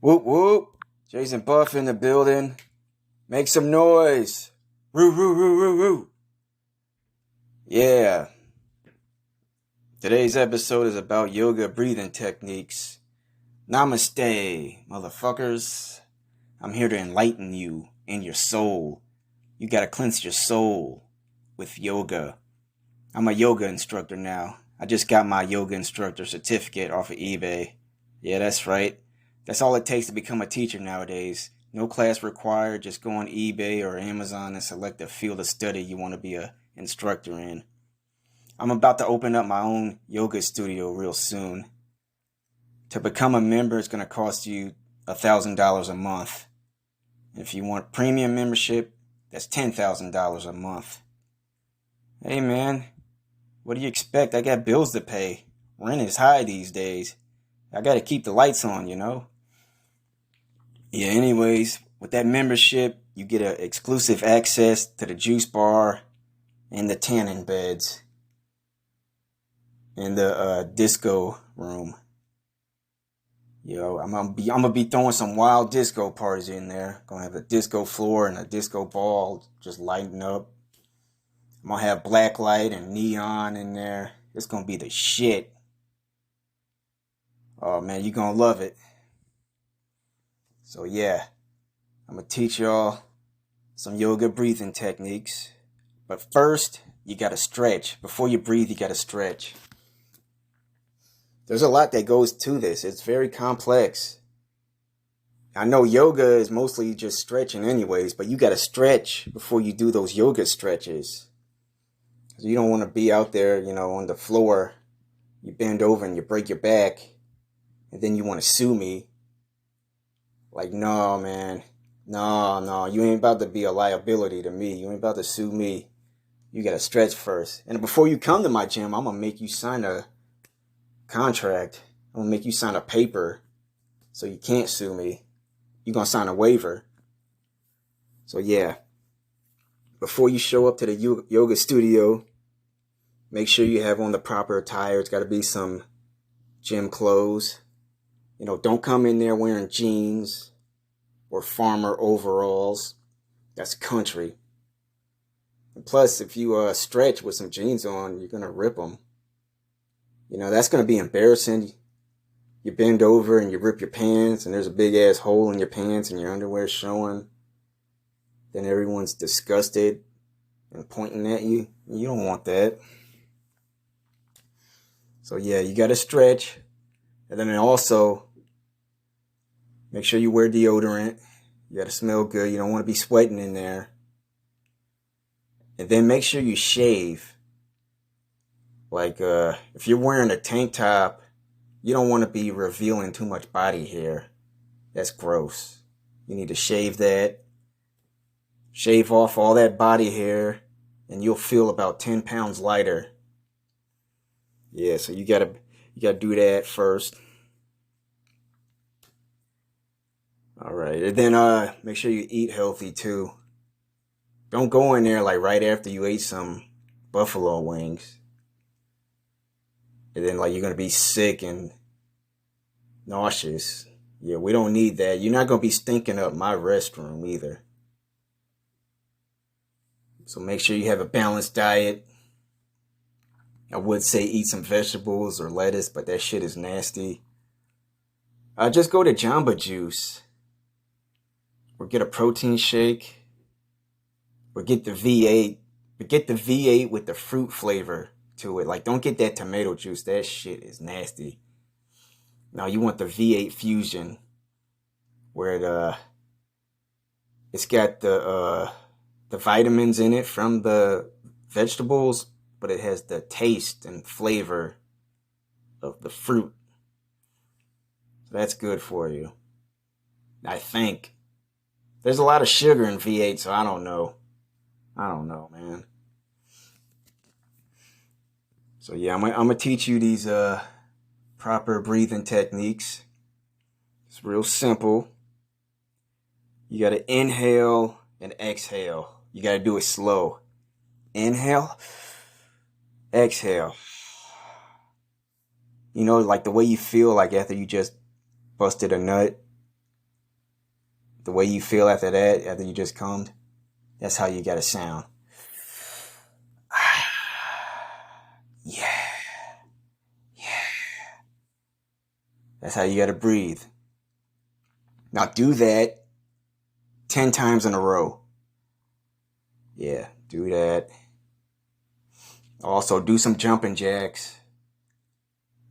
Whoop whoop. Jason Buff in the building. Make some noise. Roo roo roo roo roo. Yeah. Today's episode is about yoga breathing techniques. Namaste, motherfuckers. I'm here to enlighten you and your soul. You gotta cleanse your soul with yoga. I'm a yoga instructor now. I just got my yoga instructor certificate off of eBay. Yeah, that's right. That's all it takes to become a teacher nowadays. No class required. Just go on eBay or Amazon and select the field of study you want to be an instructor in. I'm about to open up my own yoga studio real soon. To become a member, it's going to cost you $1,000 a month. And if you want premium membership, that's $10,000 a month. Hey man, what do you expect? I got bills to pay. Rent is high these days. I got to keep the lights on, you know? Yeah, anyways, with that membership, you get exclusive access to the juice bar and the tanning beds and the disco room. Yo, I'm gonna be throwing some wild disco parties in there. Gonna have a disco floor and a disco ball just lighting up. I'm gonna have black light and neon in there. It's gonna be the shit. Oh man, you're gonna love it. So yeah, I'm gonna teach y'all some yoga breathing techniques. But first, you gotta stretch. Before you breathe, you gotta stretch. There's a lot that goes to this. It's very complex. I know yoga is mostly just stretching anyways, but you gotta stretch before you do those yoga stretches. You don't want to be out there, on the floor. You bend over and you break your back, and then you want to sue me. Like, no, man. No, you ain't about to be a liability to me. You ain't about to sue me. You gotta stretch first. And before you come to my gym, I'm gonna make you sign a contract. I'm gonna make you sign a paper so you can't sue me. You're gonna sign a waiver. So yeah, before you show up to the yoga studio, make sure you have on the proper attire. It's gotta be some gym clothes. Don't come in there wearing jeans or farmer overalls. That's country. And plus, if you stretch with some jeans on, you're gonna rip them. That's gonna be embarrassing. You bend over and you rip your pants, and there's a big ass hole in your pants, and your underwear's showing. Then everyone's disgusted and pointing at you. You don't want that. So yeah, you gotta stretch, and then also make sure you wear deodorant. You gotta smell good. You don't want to be sweating in there. And then make sure you shave. Like, if you're wearing a tank top, you don't want to be revealing too much body hair. That's gross. You need to shave that. Shave off all that body hair, and you'll feel about 10 pounds lighter. Yeah, so you gotta do that first. Alright, and then make sure you eat healthy too. Don't go in there like right after you ate some buffalo wings. And then like you're gonna be sick and nauseous. Yeah, we don't need that. You're not gonna be stinking up my restroom either. So make sure you have a balanced diet. I would say eat some vegetables or lettuce, but that shit is nasty. Just go to Jamba Juice. Or get a protein shake. Or get the V8. But get the V8 with the fruit flavor to it. Like, don't get that tomato juice. That shit is nasty. Now, you want the V8 Fusion. Where it's got the vitamins in it from the vegetables, but it has the taste and flavor of the fruit. So that's good for you, I think. There's a lot of sugar in V8, so I don't know. Man. So yeah, I'm gonna teach you these proper breathing techniques. It's real simple. You gotta inhale and exhale. You gotta do it slow. Inhale, exhale. Like the way you feel like after you just busted a nut. The way you feel after that, after you just cummed, that's how you gotta sound. Yeah, yeah. That's how you gotta breathe. Now do that 10 times in a row. Yeah, do that. Also, do some jumping jacks.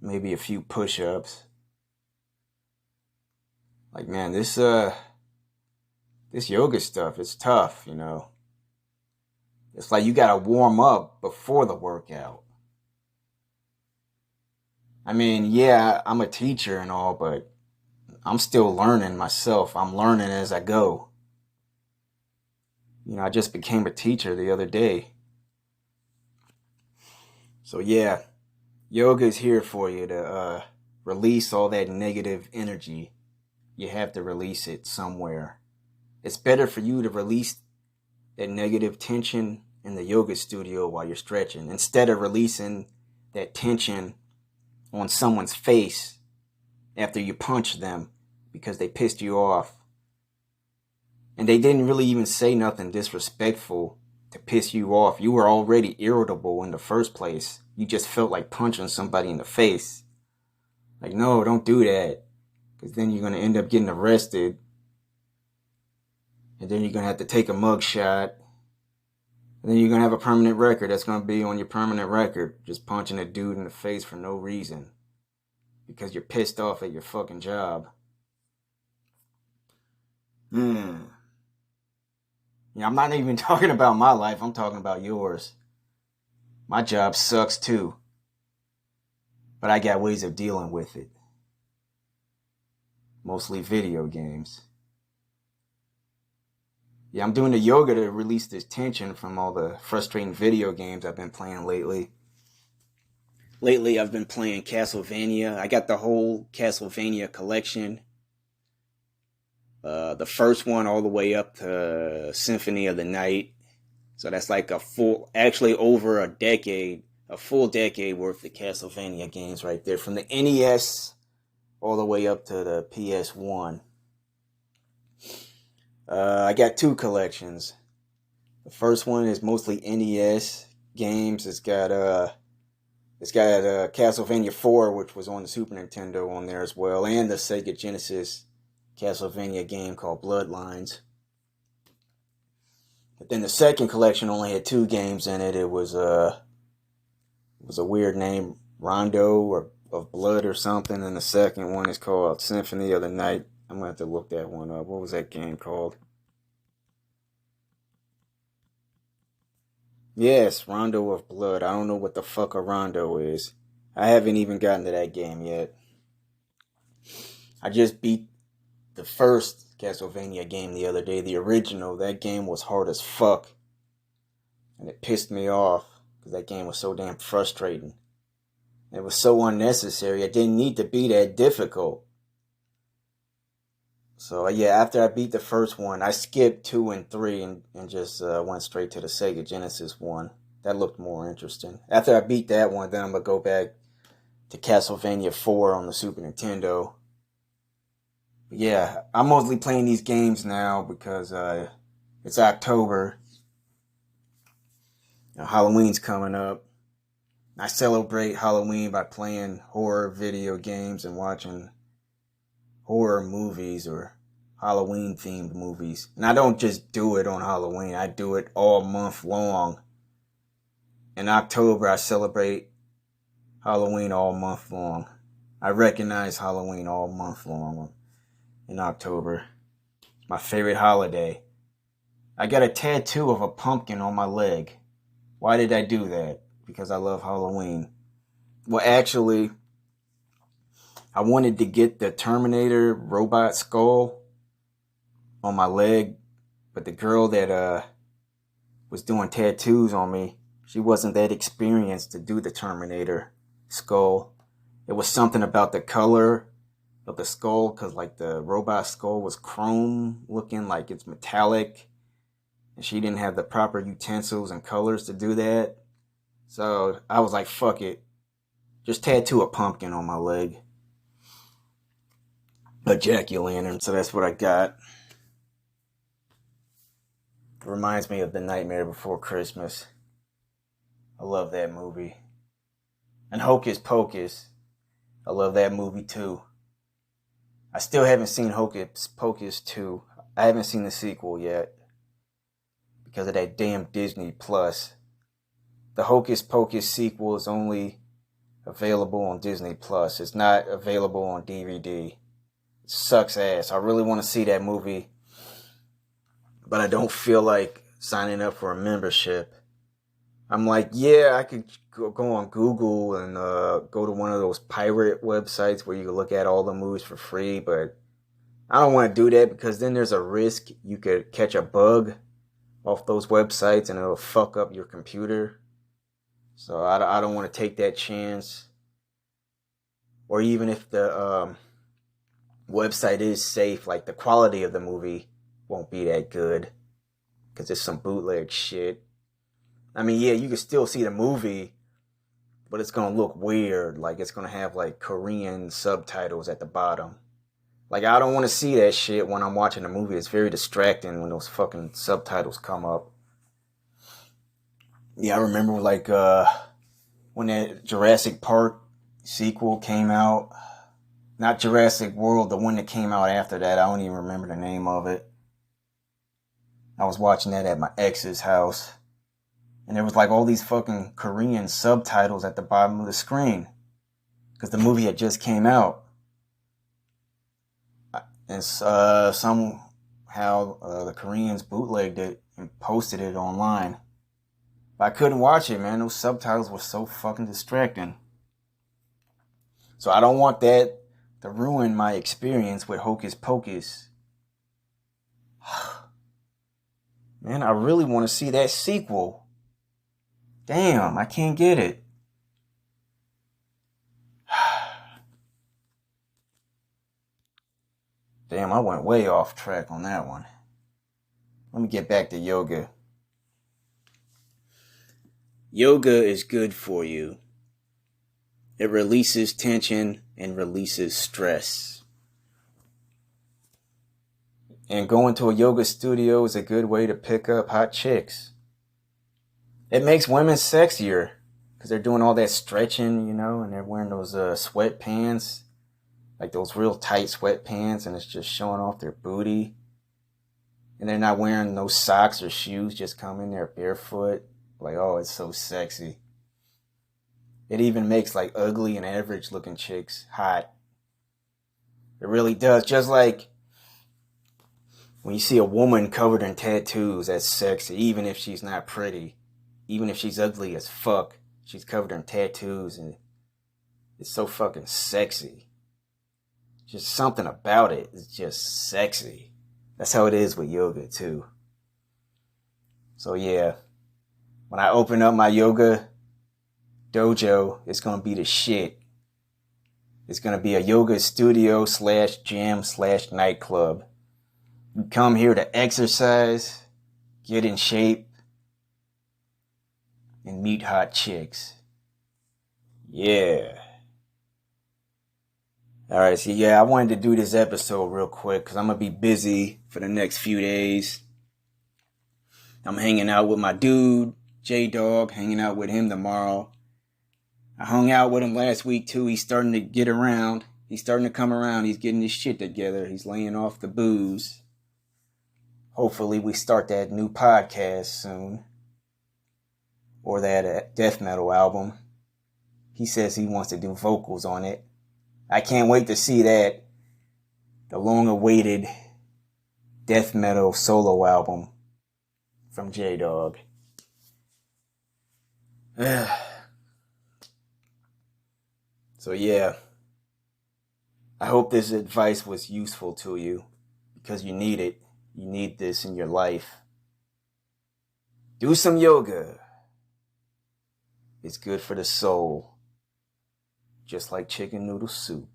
Maybe a few push-ups. Like, man, this yoga stuff, it's tough, you know. It's like you gotta warm up before the workout. I mean, yeah, I'm a teacher and all, but I'm still learning myself. I'm learning as I go. You know, I just became a teacher the other day. So yeah, yoga is here for you to release all that negative energy. You have to release it somewhere. It's better for you to release that negative tension in the yoga studio while you're stretching instead of releasing that tension on someone's face after you punch them because they pissed you off. And they didn't really even say nothing disrespectful to piss you off. You were already irritable in the first place. You just felt like punching somebody in the face. Like, no, don't do that. Because then you're going to end up getting arrested. And then you're going to have to take a mug shot. And then you're going to have a permanent record. That's going to be on your permanent record. Just punching a dude in the face for no reason. Because you're pissed off at your fucking job. Yeah, I'm not even talking about my life. I'm talking about yours. My job sucks too. But I got ways of dealing with it. Mostly video games. Yeah, I'm doing the yoga to release this tension from all the frustrating video games I've been playing lately. Lately, I've been playing Castlevania. I got the whole Castlevania collection. The first one all the way up to Symphony of the Night. So that's like actually over a full decade worth of Castlevania games right there. From the NES all the way up to the PS1. I got two collections. The first one is mostly NES games. It's got Castlevania 4, which was on the Super Nintendo on there as well, and the Sega Genesis Castlevania game called Bloodlines. But then the second collection only had two games in it. It was a weird name, Rondo or of Blood or something, and the second one is called Symphony of the Night. I'm gonna have to look that one up. What was that game called? Yes, Rondo of Blood. I don't know what the fuck a Rondo is. I haven't even gotten to that game yet. I just beat the first Castlevania game the other day, the original. That game was hard as fuck. And it pissed me off because that game was so damn frustrating. It was so unnecessary. It didn't need to be that difficult. So yeah, after I beat the first one, I skipped 2 and 3 and just went straight to the Sega Genesis one. That looked more interesting. After I beat that one, then I'm going to go back to Castlevania 4 on the Super Nintendo. But yeah, I'm mostly playing these games now because it's October. You know, Halloween's coming up. I celebrate Halloween by playing horror video games and watching horror movies or Halloween themed movies. And I don't just do it on Halloween. I do it all month long. In October, I celebrate Halloween all month long. I recognize Halloween all month long in October. It's my favorite holiday. I got a tattoo of a pumpkin on my leg. Why did I do that? Because I love Halloween. Well, actually, I wanted to get the Terminator robot skull on my leg, but the girl that was doing tattoos on me, she wasn't that experienced to do the Terminator skull. It was something about the color of the skull, because like the robot skull was chrome looking, like it's metallic, and she didn't have the proper utensils and colors to do that. So I was like, fuck it, just tattoo a pumpkin on my leg. A jack-o'-lantern, so that's what I got. reminds me of The Nightmare Before Christmas. I love that movie. And Hocus Pocus. I love that movie too. I still haven't seen Hocus Pocus 2. I haven't seen the sequel yet. Because of that damn Disney Plus. The Hocus Pocus sequel is only available on Disney Plus. It's not available on DVD. It sucks ass. I really want to see that movie. But I don't feel like signing up for a membership. I'm like, yeah, I could go on Google and go to one of those pirate websites where you can look at all the movies for free, but I don't want to do that because then there's a risk you could catch a bug off those websites and it'll fuck up your computer. So I don't want to take that chance. Or even if the website is safe, like the quality of the movie won't be that good because it's some bootleg shit. I mean, yeah, you can still see the movie, but it's going to look weird. Like, it's going to have, like, Korean subtitles at the bottom. Like, I don't want to see that shit when I'm watching a movie. It's very distracting when those fucking subtitles come up. Yeah, I remember, like, when that Jurassic Park sequel came out. Not Jurassic World, the one that came out after that. I don't even remember the name of it. I was watching that at my ex's house. And there was like all these fucking Korean subtitles at the bottom of the screen. Because the movie had just came out. And somehow the Koreans bootlegged it and posted it online. But I couldn't watch it, man. Those subtitles were so fucking distracting. So I don't want that to ruin my experience with Hocus Pocus. Man, I really want to see that sequel. Damn, I can't get it. Damn, I went way off track on that one. Let me get back to yoga. Yoga is good for you. It releases tension and releases stress. And going to a yoga studio is a good way to pick up hot chicks. It makes women sexier because they're doing all that stretching, you know, and they're wearing those sweatpants, like those real tight sweatpants, and it's just showing off their booty. And they're not wearing no socks or shoes, just come in there barefoot. Like, oh, it's so sexy. It even makes like ugly and average looking chicks hot. It really does. Just like when you see a woman covered in tattoos, that's sexy, even if she's not pretty. Even if she's ugly as fuck, she's covered in tattoos and it's so fucking sexy. Just something about it is just sexy. That's how it is with yoga too. So yeah, when I open up my yoga dojo, it's going to be the shit. It's going to be a yoga studio / gym / nightclub. You come here to exercise, get in shape, and meet hot chicks. Yeah. Alright, so yeah, I wanted to do this episode real quick because I'm going to be busy for the next few days. I'm hanging out with my dude, J-Dog, hanging out with him tomorrow. I hung out with him last week too. He's starting to get around. He's starting to come around. He's getting his shit together. He's laying off the booze. Hopefully we start that new podcast soon. Or that death metal album. He says he wants to do vocals on it. I can't wait to see that. The long-awaited death metal solo album from J-Dog. So yeah. I hope this advice was useful to you. Because you need it. You need this in your life. Do some yoga. It's good for the soul. Just like chicken noodle soup.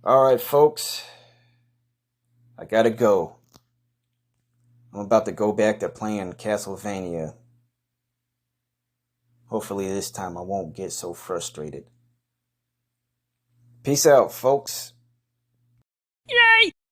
Alright, folks. I gotta go. I'm about to go back to playing Castlevania. Hopefully this time I won't get so frustrated. Peace out, folks. Yay!